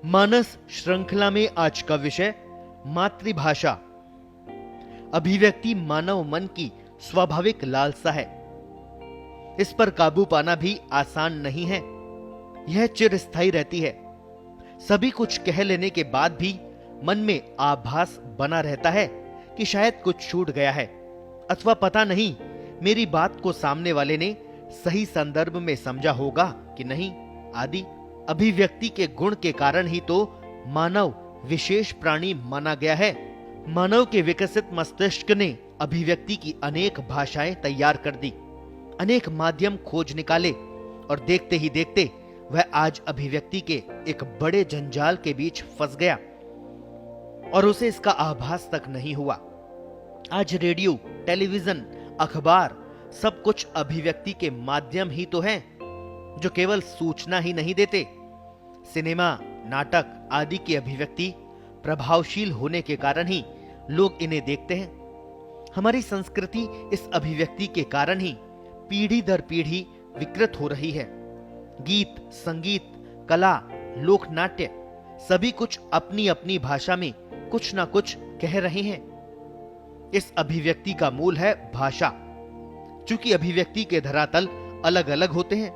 मानस श्रृंखला में आज का विषय मातृभाषा। अभिव्यक्ति मानव मन की स्वाभाविक लालसा है। इस पर काबू पाना भी आसान नहीं है। यह चिरस्थायी रहती है। सभी कुछ कह लेने के बाद भी मन में आभास बना रहता है कि शायद कुछ छूट गया है, अथवा पता नहीं मेरी बात को सामने वाले ने सही संदर्भ में समझा होगा कि नहीं आदि। अभिव्यक्ति के गुण के कारण ही तो मानव विशेष प्राणी माना गया है। मानव के विकसित मस्तिष्क ने अभिव्यक्ति की अनेक भाषाएं तैयार कर दी, अनेक माध्यम खोज निकाले, और देखते ही देखते वह आज अभिव्यक्ति के एक बड़े जंजाल के बीच फंस गया और उसे इसका आभास तक नहीं हुआ। आज रेडियो, टेलीविजन, अखबार सब कुछ अभिव्यक्ति के माध्यम ही तो हैं, जो केवल सूचना ही नहीं देते। सिनेमा, नाटक आदि की अभिव्यक्ति प्रभावशील होने के कारण ही लोग इन्हें देखते हैं। हमारी संस्कृति इस अभिव्यक्ति के कारण ही पीढ़ी दर पीढ़ी विकृत हो रही है। गीत, संगीत, कला, लोक नाट्य सभी कुछ अपनी अपनी भाषा में कुछ ना कुछ कह रहे हैं। इस अभिव्यक्ति का मूल है भाषा। चूंकि अभिव्यक्ति के धरातल अलग अलग होते हैं,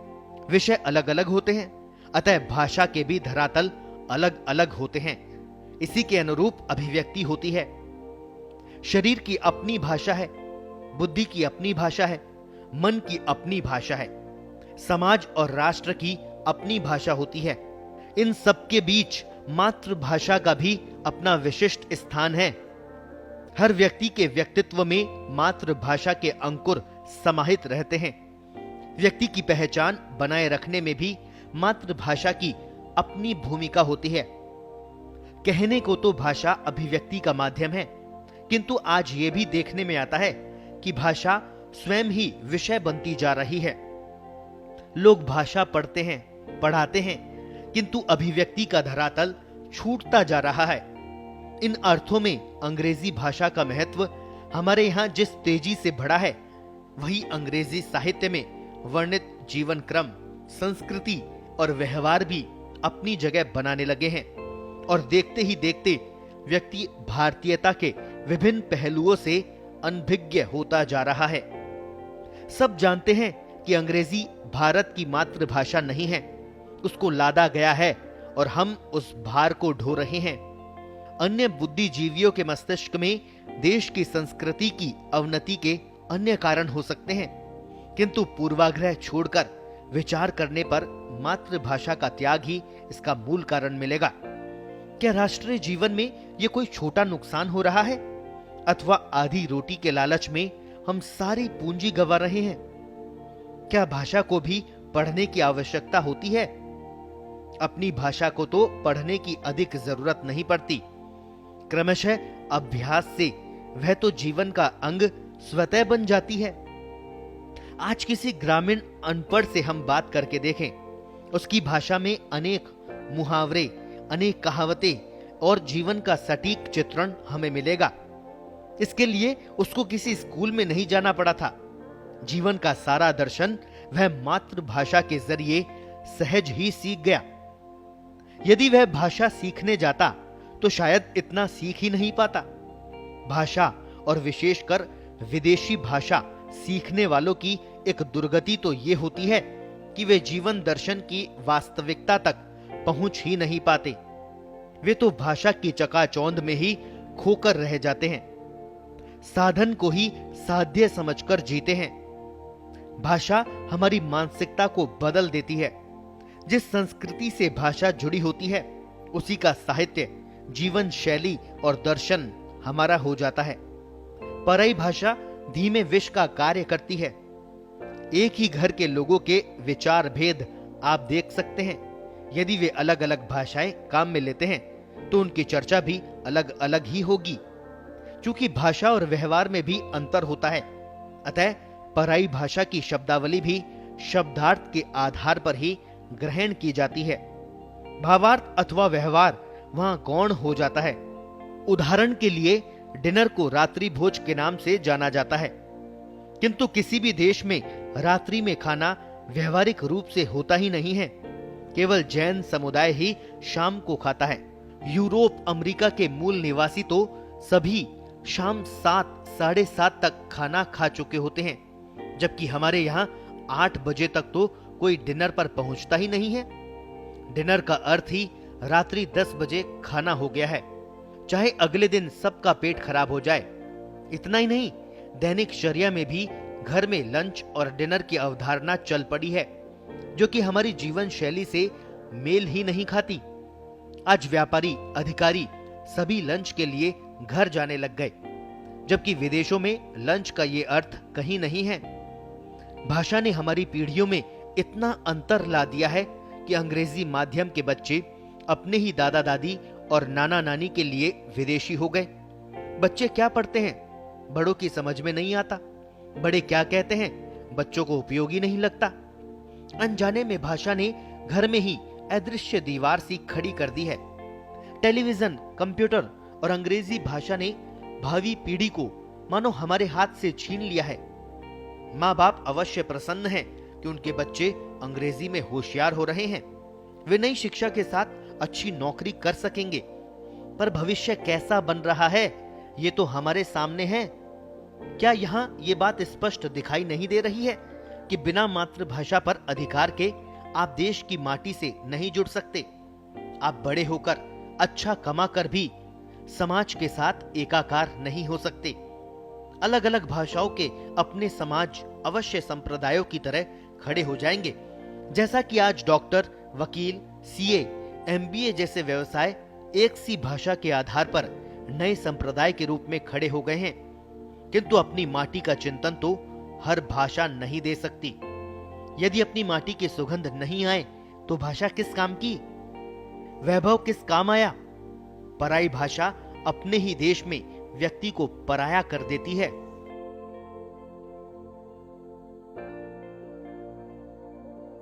विषय अलग अलग होते हैं, अतः भाषा के भी धरातल अलग अलग होते हैं। इसी के अनुरूप अभिव्यक्ति होती है। शरीर की अपनी भाषा है, बुद्धि की अपनी भाषा है, मन की अपनी भाषा है, समाज और राष्ट्र की अपनी भाषा होती है। इन सबके बीच मातृभाषा का भी अपना विशिष्ट स्थान है। हर व्यक्ति के व्यक्तित्व में मातृभाषा के अंकुर समाहित रहते हैं। व्यक्ति की पहचान बनाए रखने में भी मातृभाषा की अपनी भूमिका होती है। कहने को तो भाषा अभिव्यक्ति का माध्यम है, किंतु आज यह भी देखने में आता है कि भाषा स्वयं ही विषय बनती जा रही है। लोग भाषा पढ़ते हैं, पढ़ाते हैं, किंतु अभिव्यक्ति का धरातल छूटता जा रहा है। इन अर्थों में अंग्रेजी भाषा का महत्व हमारे यहां जिस तेजी से बढ़ा है, वही अंग्रेजी साहित्य में वर्णित जीवन क्रम, संस्कृति और व्यवहार भी अपनी जगह बनाने लगे हैं। और देखते ही देखते व्यक्ति भारतीयता के विभिन्न पहलुओं से अनभिज्ञ होता जा रहा है। सब जानते हैं कि अंग्रेजी भारत की मातृभाषा नहीं है, उसको लादा गया है और हम उस भार को ढो रहे हैं। अन्य बुद्धिजीवियों के मस्तिष्क में देश की संस्कृति की अवनति के अन्य कारण हो सकते हैं, किंतु पूर्वाग्रह छोड़कर विचार करने पर मातृभाषा का त्याग ही इसका मूल कारण मिलेगा। क्या राष्ट्रीय जीवन में यह कोई छोटा नुकसान हो रहा है, अथवा आधी रोटी के लालच में हम सारी पूंजी गंवा रहे हैं? क्या भाषा को भी पढ़ने की आवश्यकता होती है? अपनी भाषा को तो पढ़ने की अधिक जरूरत नहीं पड़ती। क्रमशः अभ्यास से वह तो जीवन का अंग स्वतः बन जाती है। आज किसी ग्रामीण अनपढ़ से हम बात करके देखें, उसकी भाषा में अनेक मुहावरे, अनेक कहावतें और जीवन का सटीक चित्रण हमें मिलेगा। इसके लिए उसको किसी स्कूल में नहीं जाना पड़ा था। जीवन का सारा दर्शन वह मातृभाषा के जरिए सहज ही सीख गया। यदि वह भाषा सीखने जाता तो शायद इतना सीख ही नहीं पाता। भाषा और विशेषकर विदेशी भाषा सीखने वालों की एक दुर्गति तो यह होती है कि वे जीवन दर्शन की वास्तविकता तक पहुंच ही नहीं पाते। वे तो भाषा की चकाचौंध में ही खोकर रह जाते हैं, साधन को ही साध्य समझकर जीते हैं। भाषा हमारी मानसिकता को बदल देती है। जिस संस्कृति से भाषा जुड़ी होती है, उसी का साहित्य, जीवन शैली और दर्शन हमारा हो जाता है। पराई भाषा धीमे विष का कार्य करती है। एक ही घर के लोगों के विचार भेद आप देख सकते हैं। यदि वे अलग अलग भाषाएं काम में लेते हैं तो उनकी चर्चा भी अलग अलग ही होगी। चूंकि भाषा और व्यवहार में भी अंतर होता है, अतः पराई भाषा की शब्दावली भी शब्दार्थ के आधार पर ही ग्रहण की जाती है। भावार्थ अथवा व्यवहार वहां गौण हो जाता है। उदाहरण के लिए डिनर को रात्रि भोज के नाम से जाना जाता है, किंतु किसी भी देश में रात्रि में खाना व्यवहारिक रूप से होता ही नहीं है। केवल जैन समुदाय ही शाम को खाता है। यूरोप अमेरिका के मूल निवासी तो सभी शाम 7 साढ़े 7 तक खाना खा चुके होते हैं, जबकि हमारे यहाँ 8 बजे तक तो कोई डिनर पर पहुंचता ही नहीं है। डिनर का अर्थ ही रात्रि 10 बजे खाना हो गया है, चाहे अगले दिन सबका पेट खराब हो जाए। इतना ही नहीं, दैनिक चर्या में भी घर में लंच और डिनर की अवधारणा चल पड़ी है, जो कि हमारी जीवन शैली से मेल ही नहीं खाती। आज व्यापारी, अधिकारी सभी लंच के लिए घर जाने लग गए, जबकि विदेशों में लंच का ये अर्थ कहीं नहीं है। भाषा ने हमारी पीढ़ियों में इतना अंतर ला दिया है कि अंग्रेजी माध्यम के बच्चे अपने ही दादा दादी और नाना नानी के लिए विदेशी हो गए। बच्चे क्या पढ़ते हैं बड़ों की समझ में नहीं आता, बड़े क्या कहते हैं बच्चों को उपयोगी नहीं लगता। अनजाने में भाषा ने घर में ही अदृश्य दीवार सी खड़ी कर दी है। टेलीविजन, कंप्यूटर और अंग्रेजी भाषा ने भावी पीढ़ी को मानो हमारे हाथ से छीन लिया है। माँ बाप अवश्य प्रसन्न हैं कि उनके बच्चे अंग्रेजी में होशियार हो रहे हैं, वे नई शिक्षा के साथ अच्छी नौकरी कर सकेंगे, पर भविष्य कैसा बन रहा है ये तो हमारे सामने है। क्या यहाँ ये बात स्पष्ट दिखाई नहीं दे रही है कि बिना मातृभाषा पर अधिकार के आप देश की माटी से नहीं जुड़ सकते? आप बड़े होकर अच्छा कमा कर भी समाज के साथ एकाकार नहीं हो सकते। अलग अलग भाषाओं के अपने समाज अवश्य संप्रदायों की तरह खड़े हो जाएंगे, जैसा कि आज डॉक्टर, वकील, सीए, एमबीए जैसे व्यवसाय एक सी भाषा के आधार पर नए संप्रदाय के रूप में खड़े हो गए हैं। किंतु अपनी माटी का चिंतन तो हर भाषा नहीं दे सकती। यदि अपनी माटी की सुगंध नहीं आए तो भाषा किस काम की, वैभव किस काम आया? पराई भाषा अपने ही देश में व्यक्ति को पराया कर देती है।